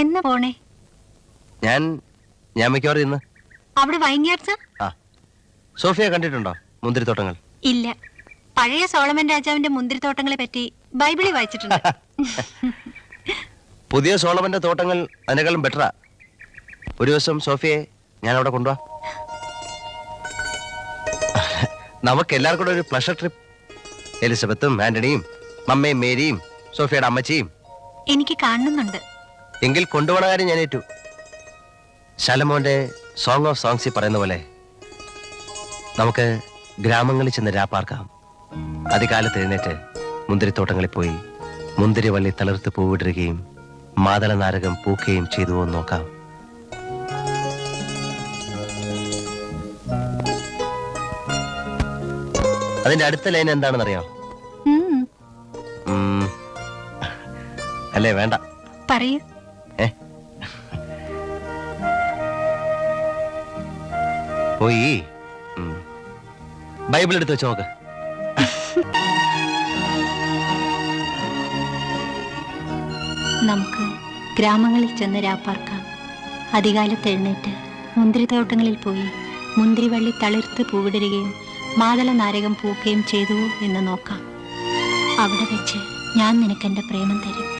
എന്നാ പോണേ? ഞാൻ മിക്കവാറും ഇന്ന്. അവിടെ വൈൻയാർഡ്സ്? ആ, സോഫിയ കണ്ടിട്ടുണ്ടോ മുന്തിരിത്തോട്ടങ്ങൾ? ഇല്ല. പഴയ സോളമൻ രാജാവിന്റെ മുന്തിരിത്തോട്ടങ്ങളെ പറ്റി ബൈബിളിൽ വായിച്ചിട്ടുണ്ട്. പുതിയ സോളമന്റെ തോട്ടങ്ങൾ അതിനേക്കാളും ബെറ്ററാ. ഒരു ദിവസം സോഫിയെ ഞാൻ അവിടെ കൊണ്ടുപോവാ. നമുക്ക് എല്ലാവർക്കും കൂടെ ഒരു പ്ലഷർ ട്രിപ്പ്. എലിസബത്തും ആന്റണിയും മമ്മയും മേരിയും സോഫിയയുടെ അമ്മച്ചിയും. എനിക്ക് കാണുന്നുണ്ട്. എങ്കിൽ കൊണ്ടുപോണ കാര്യം ഞാൻ ഏറ്റു. ശലമോന്റെ സോങ് ഓഫ് സോങ്സിൽ പറയുന്ന പോലെ നമുക്ക് ഗ്രാമങ്ങളിൽ ചെന്ന് രാപ്പാർക്കാം. അതികാലത്ത് എഴുന്നേറ്റ് മുന്തിരിത്തോട്ടങ്ങളിൽ പോയി മുന്തിരിവള്ളി തളിർത്ത് പൂവിടുകയും മാതള നാരകം പൂക്കുകയും ചെയ്തുവോ നോക്കാം. അതിന്റെ അടുത്ത ലൈൻ എന്താണെന്നറിയാം? അല്ലേ? വേണ്ട, പറയൂ. പോയി ബൈബിൾ എടുത്ത് വെച്ച് നോക്ക്. നമുക്ക് ഗ്രാമങ്ങളിൽ ചെന്ന് രാപ്പാർക്കാം. അതികാലത്ത് എഴുന്നേറ്റ് മുന്തിരിത്തോട്ടങ്ങളിൽ പോയി മുന്തിരിവള്ളി തളിർത്ത് പൂവിടരുകയും മാതള നാരകം പൂക്കുകയും ചെയ്തുവോ എന്ന് നോക്കാം. അവിടെ വെച്ച് ഞാൻ നിനക്കെന്റെ പ്രേമം തരും.